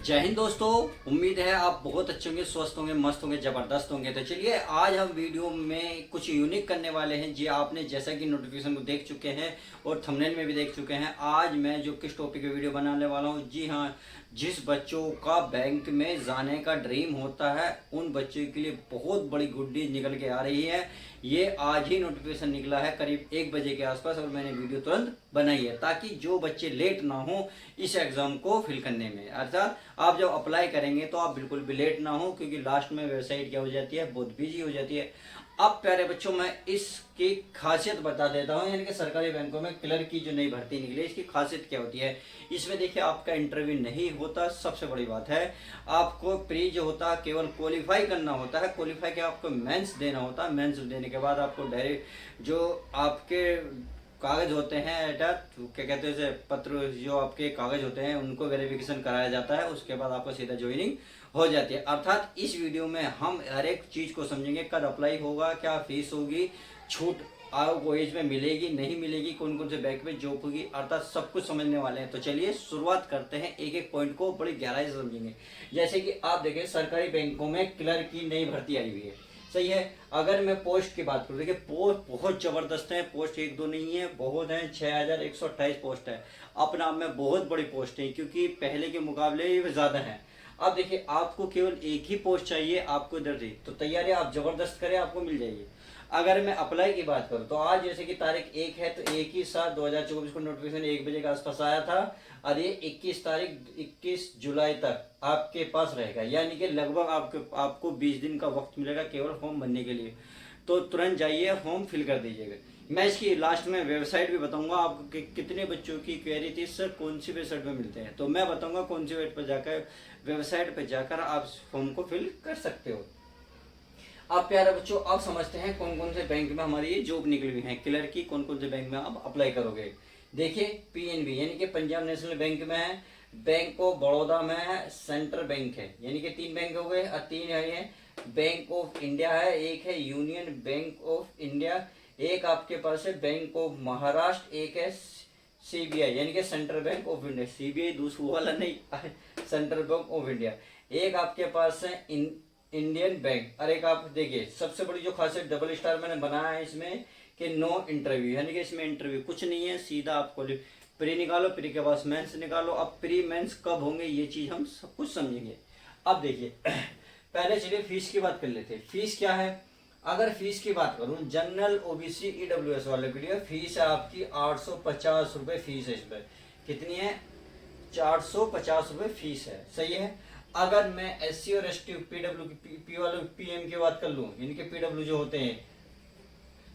जय हिंद दोस्तों। उम्मीद है आप बहुत अच्छे होंगे, स्वस्थ होंगे, मस्त होंगे, जबरदस्त होंगे। तो चलिए आज हम वीडियो में कुछ यूनिक करने वाले हैं। जी आपने जैसा कि नोटिफिकेशन को देख चुके हैं और थंबनेल में भी देख चुके हैं। आज मैं जो किस टॉपिक पे वीडियो बनाने वाला हूं, जी हाँ, जिस बच्चों का बैंक में जाने का ड्रीम होता है उन बच्चों के लिए बहुत बड़ी गुड न्यूज निकल के आ रही है। ये आज ही नोटिफिकेशन निकला है करीब 1 बजे के आसपास और मैंने वीडियो तुरंत बनाई है ताकि जो बच्चे लेट ना हो इस एग्जाम को फिल करने में। अर्थात आप जब अप्लाई करेंगे तो आप बिल्कुल भी लेट ना हो, क्योंकि लास्ट में वेबसाइट क्या हो जाती है, बहुत बिजी हो जाती है। अब प्यारे बच्चों मैं इसकी खासियत बता देता हूँ, यानी कि सरकारी बैंकों में क्लर्क की जो नई भर्ती निकली है इसकी खासियत क्या होती है। इसमें देखिए आपका इंटरव्यू नहीं होता, सबसे बड़ी बात है। आपको प्री जो होता है केवल क्वालिफाई करना होता है, क्वालिफाई के आपको मेंस देना होता है। मेंस देने के बाद आपको डायरेक्ट जो आपके कागज होते हैं, क्या कहते हैं पत्र, जो आपके कागज होते हैं उनको वेरिफिकेशन कराया जाता है। उसके बाद आपको सीधा ज्वाइनिंग हो जाती है। अर्थात इस वीडियो में हम हर एक चीज को समझेंगे, कब अप्लाई होगा, क्या फीस होगी, छूट आपको एज में मिलेगी नहीं मिलेगी, कौन कौन से बैंक में जॉब होगी, अर्थात सब कुछ समझने वाले हैं। तो चलिए शुरुआत करते हैं, एक एक पॉइंट को बड़ी गहराई से समझेंगे। जैसे कि आप देखें सरकारी बैंकों में क्लर्क की नई भर्ती आई हुई है, सही है। अगर मैं पोस्ट की बात करूँ, देखिए पोस्ट बहुत जबरदस्त है। पोस्ट एक दो नहीं है, बहुत है, 6128 पोस्ट है। अपने आप में बहुत बड़ी पोस्ट है, क्योंकि पहले के मुकाबले ये ज्यादा है। अब देखिए आपको केवल एक ही पोस्ट चाहिए, आपको इधर दी तो तैयारी आप जबरदस्त करें, आपको मिल जाएगी। अगर मैं अप्लाई की बात करूं तो आज जैसे कि तारीख 1 है, तो 1/7/2024 को नोटिफिकेशन 1 बजे के आसपास आया था और ये 21 जुलाई तक आपके पास रहेगा, यानी कि लगभग आपको 20 दिन का वक्त मिलेगा केवल फॉर्म भरने के लिए। तो तुरंत जाइए फॉर्म फिल कर दीजिएगा। मैं इसकी लास्ट में वेबसाइट भी बताऊंगा आपको कि कितने बच्चों की क्वेरी थी सर कौन सी वेबसाइट पर मिलते हैं, तो मैं बताऊंगा कौन सी वेबसाइट पर जाकर आप फॉर्म को फिल कर सकते हो। अब प्यारे बच्चों आप समझते हैं कौन कौन से बैंक में हमारी ये जॉब निकली हुई है क्लर्क की, कौन कौन से बैंक में आप अप्लाई करोगे। देखिए पीएनबी यानी कि पंजाब नेशनल बैंक में है, बैंक ऑफ बड़ौदा में है, सेंट्रल बैंक है, यानी कि 3 बैंक हो गए। और 3 है बैंक ऑफ इंडिया है, एक है यूनियन बैंक ऑफ इंडिया, एक आपके पास है बैंक ऑफ महाराष्ट्र, एक है सीबीआई यानी कि central bank of India. CBI दूसरा वाला नहीं, सेंट्रल बैंक ऑफ इंडिया। एक आपके पास है इंडियन बैंक। और एक आप देखिए सबसे बड़ी जो खासियत डबल स्टार मैंने बनाया है इसमें कि नो इंटरव्यू, यानी कि इसमें इंटरव्यू कुछ नहीं है, सीधा आपको प्री निकालो, प्री के पास मेंस निकालो। अब प्री मेंस कब होंगे ये चीज हम सब कुछ समझेंगे। अब देखिए पहले चलिए फीस की बात कर लेते हैं। फीस क्या है, अगर फीस की बात करूं जनरल ओबीसी ईडब्ल्यूएस वाले के लिए फीस है आपकी 850 रुपए फीस है। इसमें कितनी है, 450 रुपए फीस है, सही है। अगर मैं एससी और एसटी पीडब्ल्यू पी वाले पीएम की बात कर लूं, यानी कि पीडब्ल्यू जो होते हैं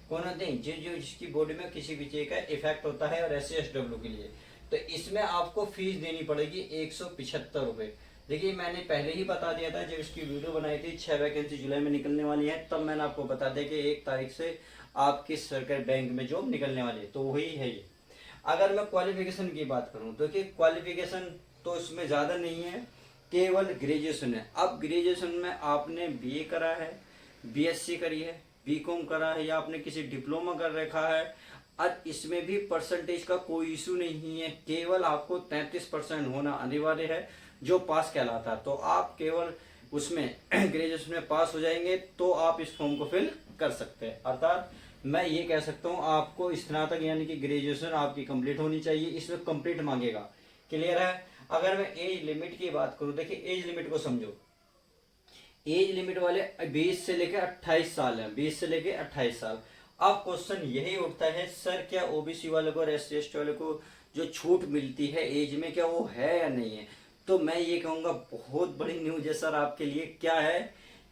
कौन होते हैं, जो जिसकी बॉडी में किसी भी चीज का इफेक्ट होता है, और एससी एसडब्ल्यू के लिए तो इसमें आपको फीस देनी पड़ेगी 175 रुपए। देखिए मैंने पहले ही बता दिया था जब इसकी वीडियो बनाई थी, 6 वैकेंसी जुलाई में निकलने वाली है, तब मैंने आपको बता दिया कि 1 तारीख से आपकी सरकारी बैंक में जॉब निकलने वाली है, तो वही है ये। अगर मैं क्वालिफिकेशन की बात करूं तो देखिए क्वालिफिकेशन तो इसमें ज्यादा नहीं है, केवल ग्रेजुएशन है। अब ग्रेजुएशन में आपने बीए करा है, बीएससी करी है, बीकॉम करा है, या आपने किसी डिप्लोमा कर रखा है, और इसमें भी परसेंटेज का कोई इशू नहीं है, केवल आपको 33% होना अनिवार्य है जो पास कहलाता है। तो आप केवल उसमें ग्रेजुएशन में पास हो जाएंगे तो आप इस फॉर्म को फिल कर सकते हैं। अर्थात मैं ये कह सकता हूँ आपको स्नातक यानी कि ग्रेजुएशन आपकी कंप्लीट होनी चाहिए, इसमें कंप्लीट मांगेगा। क्लियर है। अगर मैं एज लिमिट की बात करूं, देखिए एज लिमिट को समझो। एज लिमिट वाले 20 से लेकर 28 साल है, 20 से लेकर 28 साल। अब क्वेश्चन यही उठता है सर क्या ओबीसी वाले को और एससी एसटी वाले को जो छूट मिलती है एज में, क्या वो है या नहीं है। तो मैं ये कहूंगा बहुत बड़ी न्यूज है सर आपके लिए। क्या है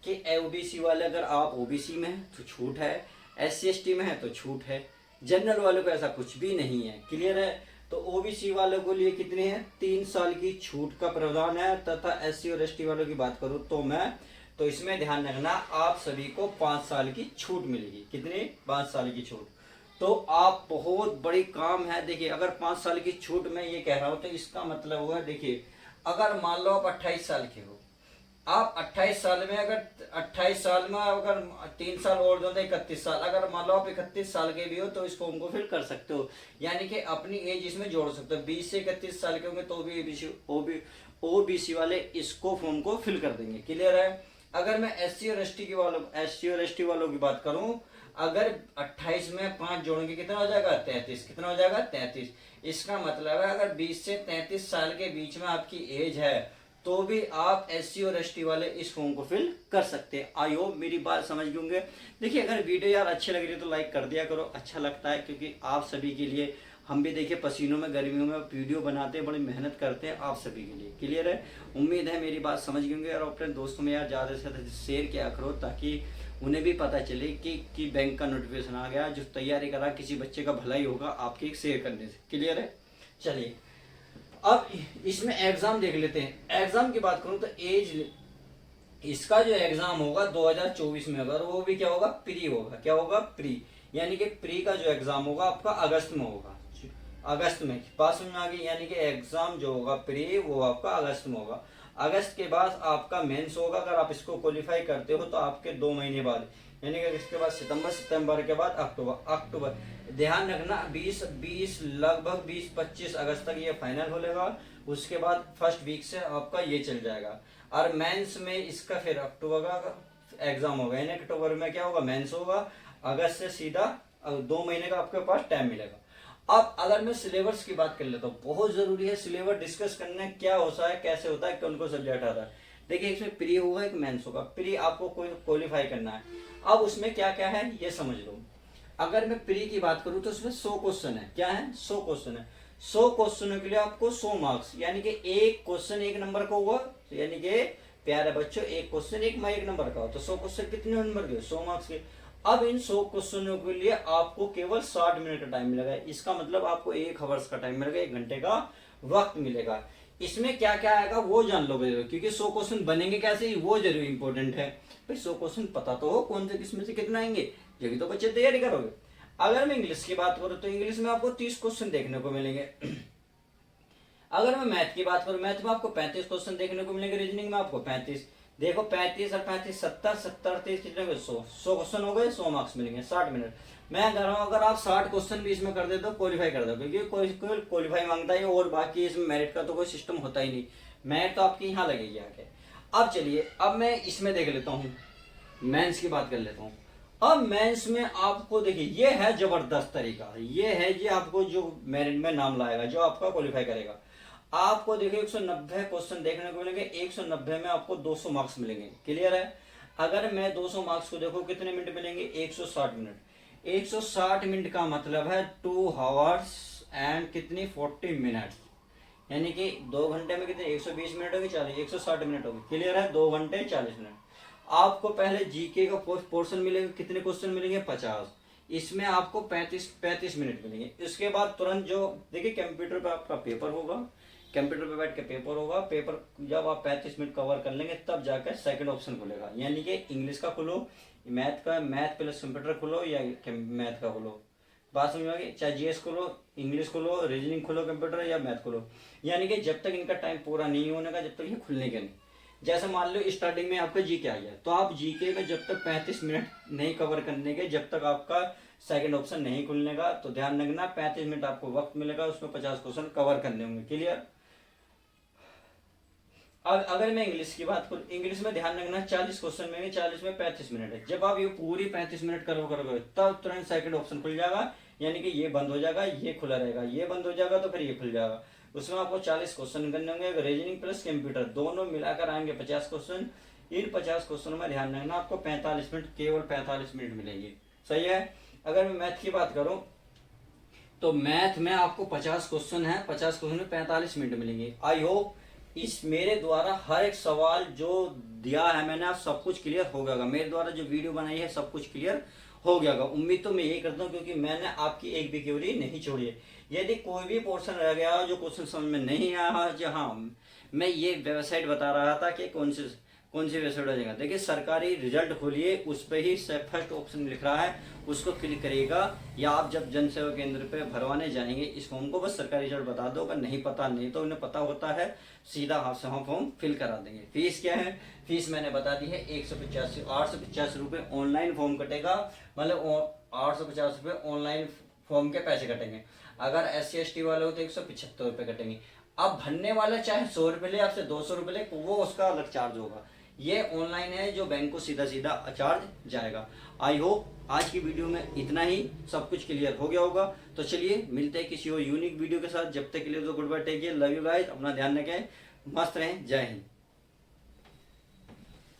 कि ओबीसी वाले अगर आप ओबीसी में है तो छूट है, एससी एसटी में है तो छूट है, जनरल वालों को ऐसा कुछ भी नहीं है। क्लियर है। तो ओबीसी वालों को लिए कितने हैं, 3 साल की छूट का प्रावधान है, तथा एससी और एसटी वालों की बात करूं तो इसमें ध्यान रखना आप सभी को 5 साल की छूट मिलेगी। कितनी, 5 साल की छूट। तो आप बहुत बड़ी काम है। देखिए अगर 5 साल की छूट में ये कह रहा हूं तो इसका मतलब हुआ, देखिए अगर मान लो आप 28 साल के हो आप 28 साल में अगर 28 साल में अगर 3 साल और दो तो 31 साल, अगर मान लो आप 31 साल के भी हो तो इस फॉर्म को फिल कर सकते हो, यानी कि अपनी एज इसमें जोड़ सकते हो। 20 से 31 साल के होंगे तो भी ओबीसी वाले इसको फॉर्म को फिल कर देंगे। क्लियर है। अगर मैं एससी और एसटी वालों की बात करूं, अगर 28 में 5 जोड़ेंगे कितना हो जाएगा 33, कितना हो जाएगा 33। इसका मतलब है अगर 20 से 33 साल के बीच में आपकी एज है तो भी आप एससी और एसटी वाले इस फॉर्म को फिल कर सकते हैं। आई होप मेरी बात समझ गए होंगे। देखिए अगर वीडियो यार अच्छी लग रही है तो लाइक कर दिया करो, अच्छा लगता है क्योंकि आप सभी के लिए हम भी देखिए पसीनों में गर्मियों में वीडियो बनाते हैं, बड़ी मेहनत करते हैं आप सभी के लिए। क्लियर है। उम्मीद है मेरी बात समझ गए होंगे और अपने दोस्तों में यार ज़्यादा से ज़्यादा शेयर किया करो ताकि उन्हें भी पता चले कि बैंक का नोटिफिकेशन आ गया, जो तैयारी करा किसी बच्चे का भलाई होगा आपके शेयर करने से। क्लियर है। चलिए अब इसमें एग्जाम देख लेते हैं। एग्जाम की बात करूं तो एज इसका जो एग्जाम होगा 2024 में होगा और वो भी क्या होगा प्री होगा। क्या होगा प्री, यानी कि प्री का जो एग्जाम होगा आपका अगस्त में होगा। अगस्त में बात समझ में आ गई, यानी कि एग्जाम जो होगा प्री वो आपका अगस्त में होगा। अगस्त के बाद आपका मेंस होगा। अगर आप इसको क्वालिफाई करते हो तो आपके 2 महीने बाद, यानी कि इसके बाद सितंबर के बाद अक्टूबर ध्यान रखना 20 लगभग 20-25 अगस्त तक ये फाइनल हो लेगा। उसके बाद फर्स्ट वीक से आपका ये चल जाएगा और मेंस में इसका फिर अक्टूबर का एग्जाम होगा, यानी अक्टूबर में क्या होगा मेंस होगा। अगस्त से सीधा 2 महीने का आपके पास टाइम मिलेगा। अब अगर मैं सिलेबस की बात कर लेता हूँ, बहुत जरूरी है सिलेबस डिस्कस करना, क्या होता है कैसे होता है कौन कौन सब्जेक्ट आता है। देखिए इसमें प्री होगा एक मेंस होगा। प्री आपको कोई क्वालिफाई करना है। अब उसमें क्या क्या है ये समझ लो। अगर मैं प्री की बात करूं तो उसमें 100 क्वेश्चन है। क्या है 100 क्वेश्चन है। 100 क्वेश्चनों के लिए आपको 100 मार्क्स, यानी कि एक क्वेश्चन 1 नंबर का हुआ, यानी कि प्यारे बच्चों एक क्वेश्चन 1 नंबर का हो तो 100 क्वेश्चन कितने नंबर के 100 मार्क्स के। अब इन 100 क्वेश्चनों के लिए आपको केवल 60 मिनट का टाइम मिलेगा। इसका मतलब आपको 1 आवर्स का टाइम मिलेगा, 1 घंटे का वक्त मिलेगा। इसमें क्या क्या आएगा वो जान लो क्योंकि 100 क्वेश्चन बनेंगे कैसे वो जरूर इंपॉर्टेंट है। भाई 100 क्वेश्चन पता तो हो कौन से किसमें से कितना आएंगे, ये भी तो बच्चे तैयारी करोगे। अगर मैं इंग्लिश की बात करूं तो इंग्लिश में आपको 30 क्वेश्चन देखने को मिलेंगे। अगर मैं मैथ की बात करूं, मैथ में आपको 35 क्वेश्चन देखने को मिलेंगे। रीजनिंग में आपको 35, देखो 35 और 35 70 30 कितने 100 क्वेश्चन हो गए, 100 मार्क्स मिलेंगे 60 मिनट। मैं कह रहा हूँ अगर आप 60 क्वेश्चन भी इसमें कर देते हो क्वालिफाई कर दो, क्योंकि कोई क्वालिफाई मांगता है और बाकी इसमें मेरिट का तो कोई सिस्टम होता ही नहीं। मेरिट तो आपकी यहाँ लगेगी आके। अब चलिए अब मैं इसमें देख लेता हूँ, मेंस की बात कर लेता हूँ। अब मेंस में आपको देखिए ये है जबरदस्त तरीका, ये है ये आपको जो मेरिट में नाम लाएगा, जो आपका क्वालिफाई करेगा। आपको देखिए 190 क्वेश्चन देखने को मिलेंगे। 190 में आपको 200 मार्क्स मिलेंगे। क्लियर है। अगर मैं 200 मार्क्स को देखो कितने मिनट मिलेंगे 160 मिनट। 160 मिनट का मतलब है 2 आवर्स एंड कितनी 40 मिनट, यानी कि 2 घंटे में कितने 120 मिनट होगी 160 मिनट होगी। क्लियर है। 2 घंटे 40 मिनट। आपको पहले जीके का पोर्शन मिलेगा, कितने क्वेश्चन मिलेंगे 50, इसमें आपको 35 मिनट मिलेंगे। इसके बाद तुरंत जो देखिए कंप्यूटर पे आपका पेपर होगा, कंप्यूटर पे बैठ के पेपर होगा। पेपर जब आप 35 मिनट कवर कर लेंगे तब जाकर सेकंड ऑप्शन खुलेगा, यानी कि इंग्लिश का खुलो, मैथ प्लस कंप्यूटर खुलो या मैथ का खुलो। बात समझ में आ गई। चाहे जीएस खोलो, इंग्लिश खोलो, रीजनिंग खोलो, कंप्यूटर या मैथ खोलो, यानी कि जब तक इनका टाइम पूरा नहीं होने का जब तक ये खुलने के नहीं। जैसे मान लो स्टार्टिंग में आपका जीके आ गया तो आप जीके में जब तक 35 मिनट नहीं कवर करने के जब तक आपका सेकंड ऑप्शन नहीं खुलने का, तो ध्यान रखना 35 मिनट आपको वक्त मिलेगा, उसमें 50 क्वेश्चन कवर करने होंगे। क्लियर। अब अगर मैं इंग्लिश की बात करूं, इंग्लिश में ध्यान रखना 40 क्वेश्चन में 40 में 35 मिनट है। जब आप ये पूरी 35 मिनट करोगे तब तुरंत सेकंड ऑप्शन खुल जाएगा, यानी कि ये बंद हो जाएगा, ये खुला रहेगा, ये बंद हो जाएगा तो फिर ये खुल जाएगा। उसमें आपको 40 क्वेश्चन करने होंगे। रीजनिंग प्लस कंप्यूटर दोनों मिलाकर आएंगे 50 क्वेश्चन। इन 50 क्वेश्चनों में ध्यान रखना आपको 45 मिनट, केवल 45 मिनट मिलेंगे। सही है। अगर मैं मैथ की बात करूं तो मैथ में आपको 50 क्वेश्चन है, 50 क्वेश्चन में 45 मिनट मिलेंगे। आई होप इस मेरे द्वारा हर एक सवाल जो दिया है मैंने आप सब कुछ क्लियर हो गया। मेरे द्वारा जो वीडियो बनाई है सब कुछ क्लियर हो गया। उम्मीद तो मैं यही करता हूँ क्योंकि मैंने आपकी एक भी क्वेरी नहीं छोड़ी है। यदि कोई भी पोर्शन रह गया जो क्वेश्चन समझ में नहीं आया, हाँ मैं ये वेबसाइट बता रहा था कि कौन सी वेबसाइट हो जाएगा। देखिए सरकारी रिजल्ट खोलिए, उस पर ही फर्स्ट ऑप्शन लिख रहा है, उसको क्लिक करिएगा, या आप जब जन सेवा केंद्र पे भरवाने जाएंगे इस फॉर्म को, बस सरकारी रिजल्ट बता दो, अगर नहीं पता नहीं तो उन्हें पता होता है, सीधा हाथ से हम फॉर्म फिल करा देंगे। फीस क्या है, फीस मैंने बता दी है 850 रुपये ऑनलाइन फॉर्म कटेगा, मतलब 850 रुपये ऑनलाइन फॉर्म के पैसे कटेंगे। अगर SC ST वाले हो तो 175 रुपये कटेंगे। अब भरने वाला चाहे 100 रुपये ले, आपसे 200 रुपये ले, वो उसका अलग चार्ज होगा। ये ऑनलाइन है जो बैंक को सीधा सीधा चार्ज जाएगा। आई होप आज की वीडियो में इतना ही सब कुछ क्लियर हो गया होगा। तो चलिए मिलते हैं किसी और यूनिक वीडियो के साथ, जब तक के लिए तो goodbye, take care, love you guys, अपना ध्यान रखें, मस्त रहें, जय हिंद।